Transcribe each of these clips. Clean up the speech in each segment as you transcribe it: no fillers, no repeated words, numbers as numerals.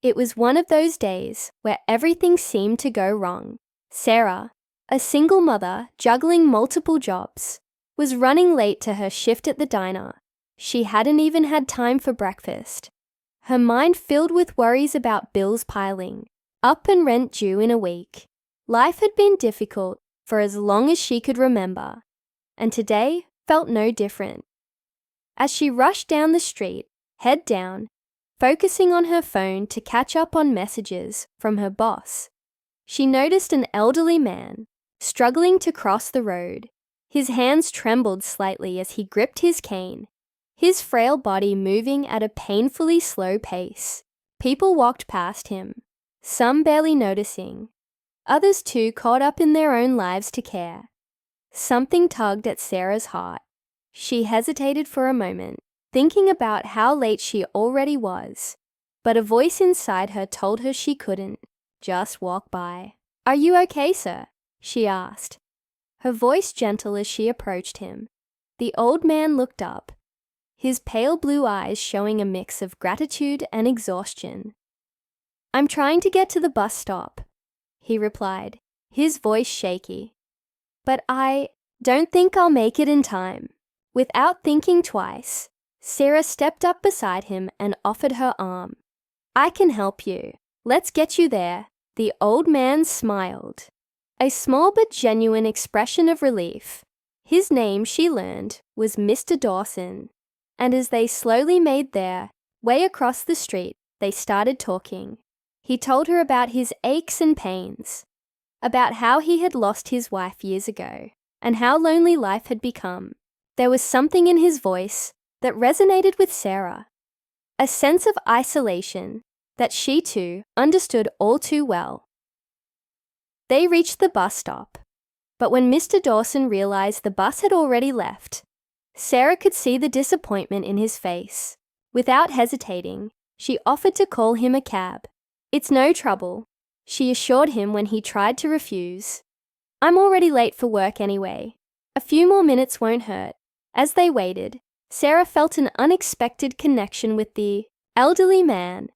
It was one of those days where everything seemed to go wrong. Sarah, a single mother juggling multiple jobs, was running late to her shift at the diner. She hadn't even had time for breakfast. Her mind filled with worries about bills piling up and rent due in a week. Life had been difficult for as long as she could remember, and today felt no different. As she rushed down the street, head down, focusing on her phone to catch up on messages from her boss, she noticed an elderly man struggling to cross the road. His hands trembled slightly as he gripped his cane, his frail body moving at a painfully slow pace. People walked past him, some barely noticing, others too caught up in their own lives to care. Something tugged at Sarah's heart. She hesitated for a moment, thinking about how late she already was, but a voice inside her told her she couldn't just walk by. "Are you okay, sir?" she asked, her voice gentle as she approached him. The old man looked up, his pale blue eyes showing a mix of gratitude and exhaustion. "I'm trying to get to the bus stop," he replied, his voice shaky. "But I don't think I'll make it in time." Without thinking twice, Sarah stepped up beside him and offered her arm. "I can help you. Let's get you there." The old man smiled, a small but genuine expression of relief. His name, she learned, was Mr. Dawson, and as they slowly made their way across the street, they started talking. He told her about his aches and pains, about how he had lost his wife years ago, and how lonely life had become. There was something in his voice that resonated with Sarah, a sense of isolation that she too understood all too well. They reached the bus stop, but when Mr. Dawson realized the bus had already left, Sarah could see the disappointment in his face. Without hesitating, she offered to call him a cab. "It's no trouble," she assured him when he tried to refuse. "I'm already late for work anyway. A few more minutes won't hurt." As they waited, Sarah felt an unexpected connection with the elderly man.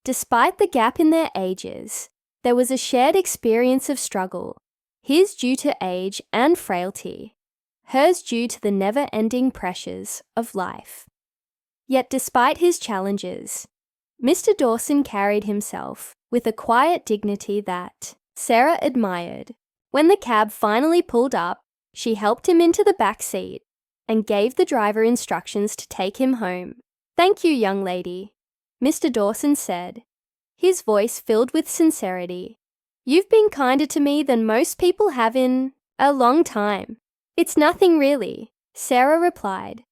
Despite the gap in their ages, there was a shared experience of struggle, his due to age and frailty, hers due to the never-ending pressures of life. Yet despite his challenges, Mr. Dawson carried himself with a quiet dignity that Sarah admired. When the cab finally pulled up, she helped him into the back seat and gave the driver instructions to take him home. "Thank you, young lady," Mr. Dawson said, his voice filled with sincerity. "You've been kinder to me than most people have in a long time." "It's nothing really," Sarah replied,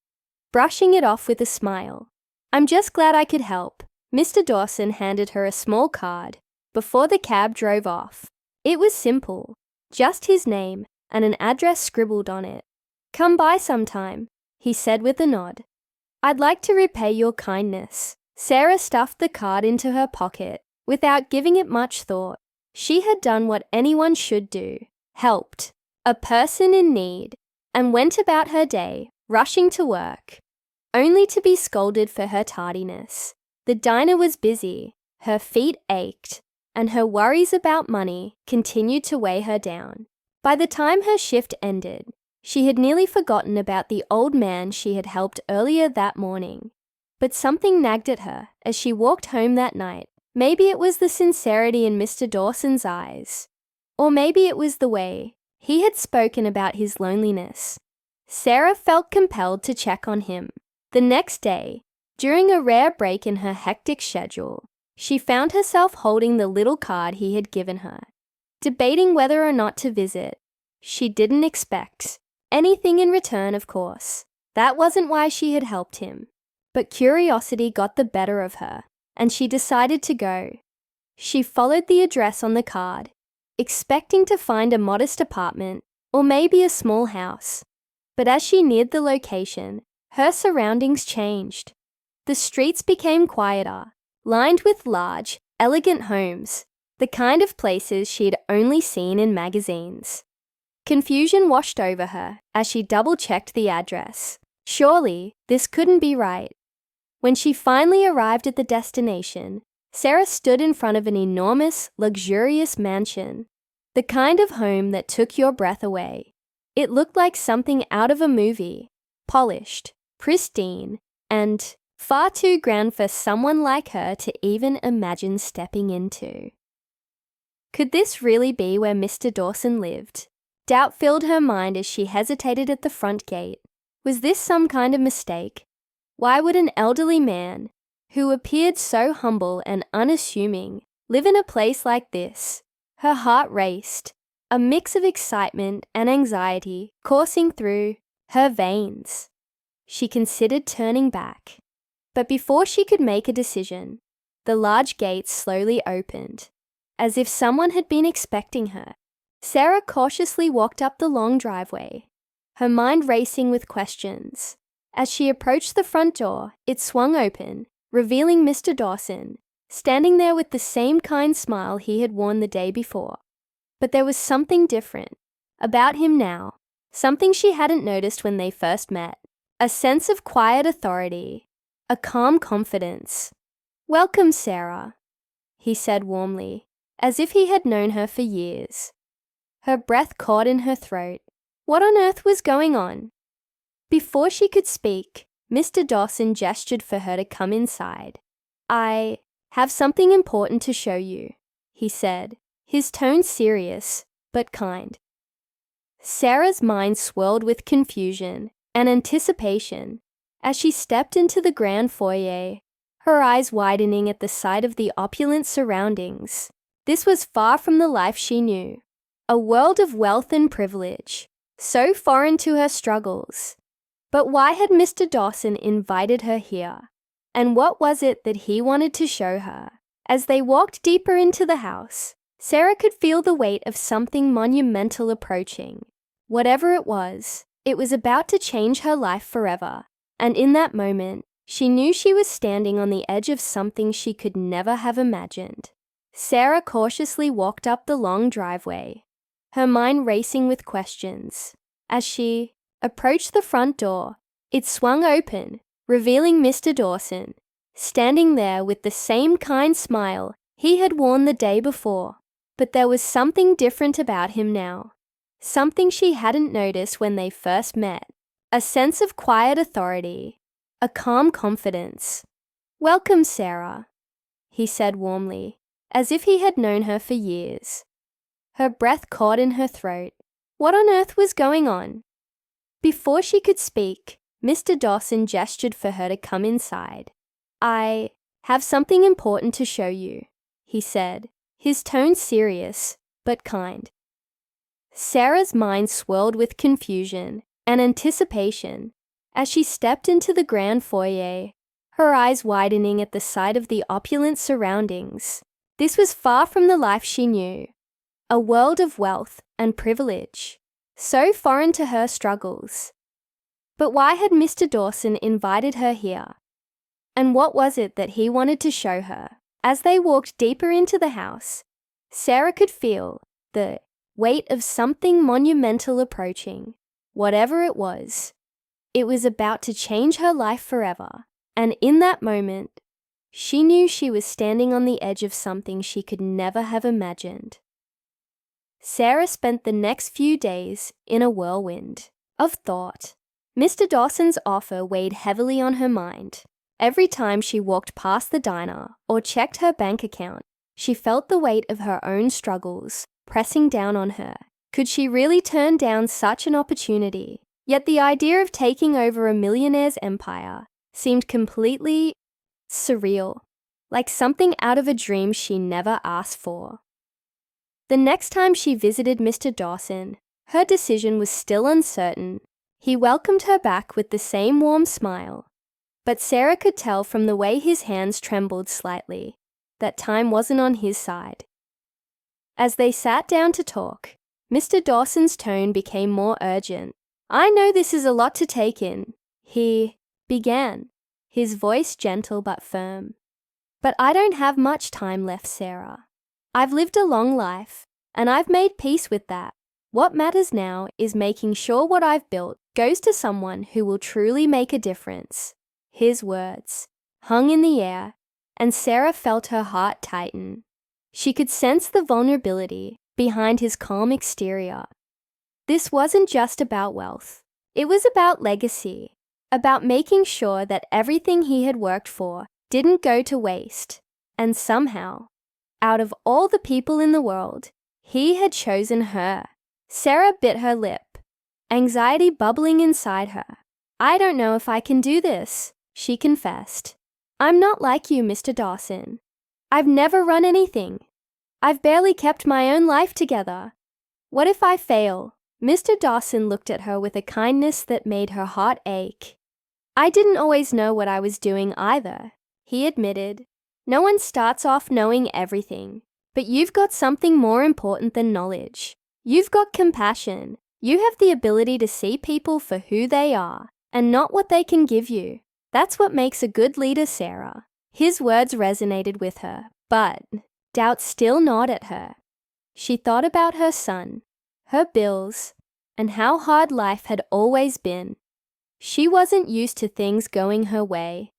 brushing it off with a smile. "I'm just glad I could help." Mr. Dawson handed her a small card before the cab drove off. It was simple, just his name and an address scribbled on it. "Come by sometime," he said with a nod. "I'd like to repay your kindness." Sarah stuffed the card into her pocket without giving it much thought. She had done what anyone should do, helped a person in need, and went about her day, rushing to work, only to be scolded for her tardiness. The diner was busy, her feet ached, and her worries about money continued to weigh her down. By the time her shift ended, she had nearly forgotten about the old man she had helped earlier that morning. But something nagged at her as she walked home that night. Maybe it was the sincerity in Mr. Dawson's eyes, or maybe it was the way he had spoken about his loneliness. Sarah felt compelled to check on him. The next day, during a rare break in her hectic schedule, she found herself holding the little card he had given her, debating whether or not to visit. She didn't expect anything in return, of course. That wasn't why she had helped him. But curiosity got the better of her, and she decided to go. She followed the address on the card, expecting to find a modest apartment or maybe a small house. But as she neared the location, her surroundings changed. The streets became quieter, lined with large, elegant homes, the kind of places she'd only seen in magazines. Confusion washed over her as she double-checked the address. Surely, this couldn't be right. When she finally arrived at the destination, Sarah stood in front of an enormous, luxurious mansion, the kind of home that took your breath away. It looked like something out of a movie, polished, pristine, and far too grand for someone like her to even imagine stepping into. Could this really be where Mr. Dawson lived? Doubt filled her mind as she hesitated at the front gate. Was this some kind of mistake? Why would an elderly man, who appeared so humble and unassuming, live in a place like this? Her heart raced, a mix of excitement and anxiety coursing through her veins. She considered turning back, but before she could make a decision, the large gates slowly opened, as if someone had been expecting her. Sarah cautiously walked up the long driveway, her mind racing with questions. As she approached the front door, it swung open, revealing Mr. Dawson, standing there with the same kind smile he had worn the day before. But there was something different about him now, something she hadn't noticed when they first met. A sense of quiet authority, a calm confidence. "Welcome, Sarah," he said warmly, as if he had known her for years. Her breath caught in her throat. What on earth was going on? Before she could speak, Mr. Dawson gestured for her to come inside. "I have something important to show you," he said, his tone serious but kind. Sarah's mind swirled with confusion and anticipation as she stepped into the grand foyer, her eyes widening at the sight of the opulent surroundings. This was far from the life she knew, a world of wealth and privilege, so foreign to her struggles. But why had Mr. Dawson invited her here? And what was it that he wanted to show her? As they walked deeper into the house, Sarah could feel the weight of something monumental approaching. Whatever it was about to change her life forever. And in that moment, she knew she was standing on the edge of something she could never have imagined. Sarah cautiously walked up the long driveway, her mind racing with questions. As she approached the front door, it swung open, revealing Mr. Dawson, standing there with the same kind smile he had worn the day before. But there was something different about him now, something she hadn't noticed when they first met. A sense of quiet authority, a calm confidence. "Welcome, Sarah," he said warmly, as if he had known her for years. Her breath caught in her throat. What on earth was going on? Before she could speak, Mr. Dawson gestured for her to come inside. "I have something important to show you," he said, his tone serious but kind. Sarah's mind swirled with confusion and anticipation as she stepped into the grand foyer, her eyes widening at the sight of the opulent surroundings. This was far from the life she knew, a world of wealth and privilege, so foreign to her struggles. But why had Mr. Dawson invited her here? And what was it that he wanted to show her? As they walked deeper into the house, Sarah could feel the weight of something monumental approaching. Whatever it was about to change her life forever. And in that moment, she knew she was standing on the edge of something she could never have imagined. Sarah spent the next few days in a whirlwind of thought. Mr. Dawson's offer weighed heavily on her mind. Every time she walked past the diner or checked her bank account, she felt the weight of her own struggles pressing down on her. Could she really turn down such an opportunity? Yet the idea of taking over a millionaire's empire seemed completely surreal, like something out of a dream she never asked for. The next time she visited Mr. Dawson, her decision was still uncertain. He welcomed her back with the same warm smile, but Sarah could tell from the way his hands trembled slightly that time wasn't on his side. As they sat down to talk, Mr. Dawson's tone became more urgent. "I know this is a lot to take in," he began, his voice gentle but firm. "But I don't have much time left, Sarah. I've lived a long life, and I've made peace with that. What matters now is making sure what I've built goes to someone who will truly make a difference." His words hung in the air and Sarah felt her heart tighten. She could sense the vulnerability behind his calm exterior. This wasn't just about wealth. It was about legacy, about making sure that everything he had worked for didn't go to waste. And somehow, out of all the people in the world, he had chosen her. Sarah bit her lip, anxiety bubbling inside her. "I don't know if I can do this," she confessed. "I'm not like you, Mr. Dawson. I've never run anything. I've barely kept my own life together. What if I fail?" Mr. Dawson looked at her with a kindness that made her heart ache. "I didn't always know what I was doing either," he admitted. "No one starts off knowing everything, but you've got something more important than knowledge. You've got compassion. You have the ability to see people for who they are and not what they can give you. That's what makes a good leader, Sarah." His words resonated with her, but doubt still gnawed at her. She thought about her son, her bills, and how hard life had always been. She wasn't used to things going her way.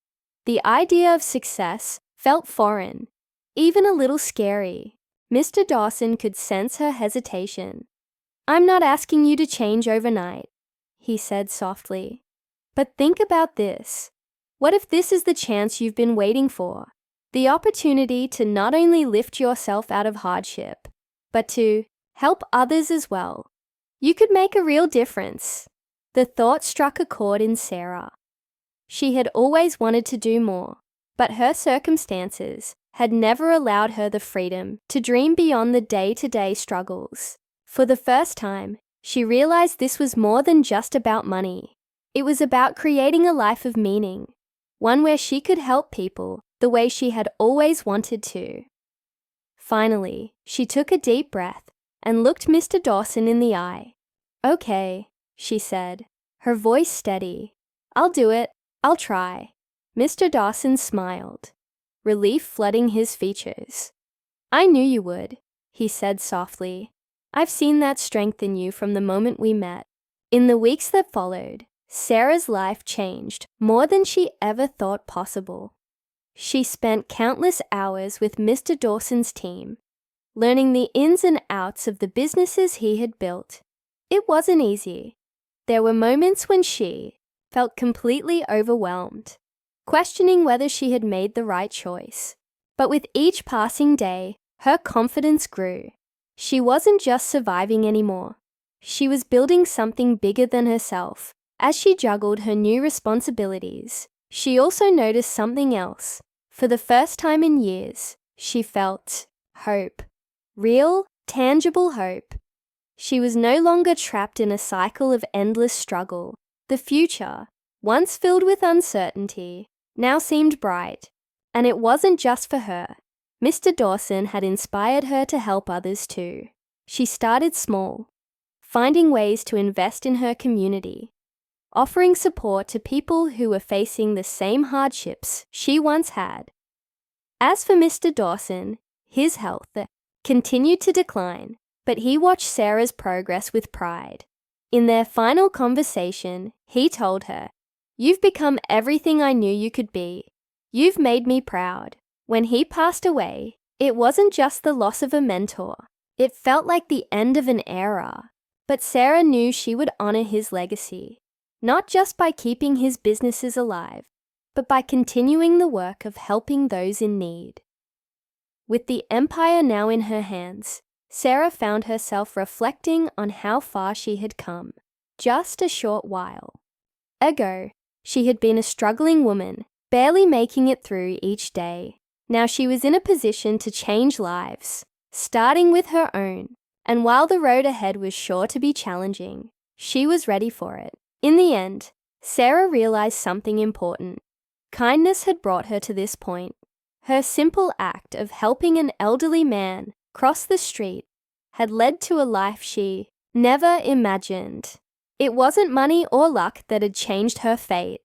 The idea of success felt foreign, even a little scary. Mr. Dawson could sense her hesitation. "I'm not asking you to change overnight," he said softly. "But think about this. What if this is the chance you've been waiting for? The opportunity to not only lift yourself out of hardship, but to help others as well. You could make a real difference." The thought struck a chord in Sarah. She had always wanted to do more, but her circumstances had never allowed her the freedom to dream beyond the day-to-day struggles. For the first time, she realized this was more than just about money. It was about creating a life of meaning, one where she could help people the way she had always wanted to. Finally, she took a deep breath and looked Mr. Dawson in the eye. "Okay," she said, her voice steady. "I'll do it. I'll try." Mr. Dawson smiled, relief flooding his features. "I knew you would," he said softly. "I've seen that strength in you from the moment we met." In the weeks that followed, Sarah's life changed more than she ever thought possible. She spent countless hours with Mr. Dawson's team, learning the ins and outs of the businesses he had built. It wasn't easy. There were moments when she felt completely overwhelmed, questioning whether she had made the right choice. But with each passing day, her confidence grew. She wasn't just surviving anymore. She was building something bigger than herself. As she juggled her new responsibilities, she also noticed something else. For the first time in years, she felt hope. Real, tangible hope. She was no longer trapped in a cycle of endless struggle. The future, once filled with uncertainty, now seemed bright. And it wasn't just for her. Mr. Dawson had inspired her to help others too. She started small, finding ways to invest in her community, offering support to people who were facing the same hardships she once had. As for Mr. Dawson, his health continued to decline, but he watched Sarah's progress with pride. In their final conversation, he told her, "You've become everything I knew you could be. You've made me proud." When he passed away, it wasn't just the loss of a mentor. It felt like the end of an era. But Sarah knew she would honor his legacy, not just by keeping his businesses alive, but by continuing the work of helping those in need. With the empire now in her hands, Sarah found herself reflecting on how far she had come. Just a short while ago, she had been a struggling woman, barely making it through each day. Now she was in a position to change lives, starting with her own. And while the road ahead was sure to be challenging, she was ready for it. In the end, Sarah realized something important. Kindness had brought her to this point. Her simple act of helping an elderly man cross the street had led to a life she never imagined. It wasn't money or luck that had changed her fate.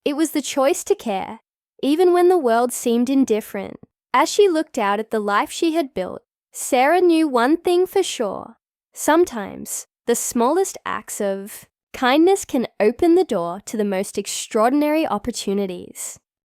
It was the choice to care, even when the world seemed indifferent. As she looked out at the life she had built, Sarah knew one thing for sure. Sometimes, the smallest acts of kindness can open the door to the most extraordinary opportunities.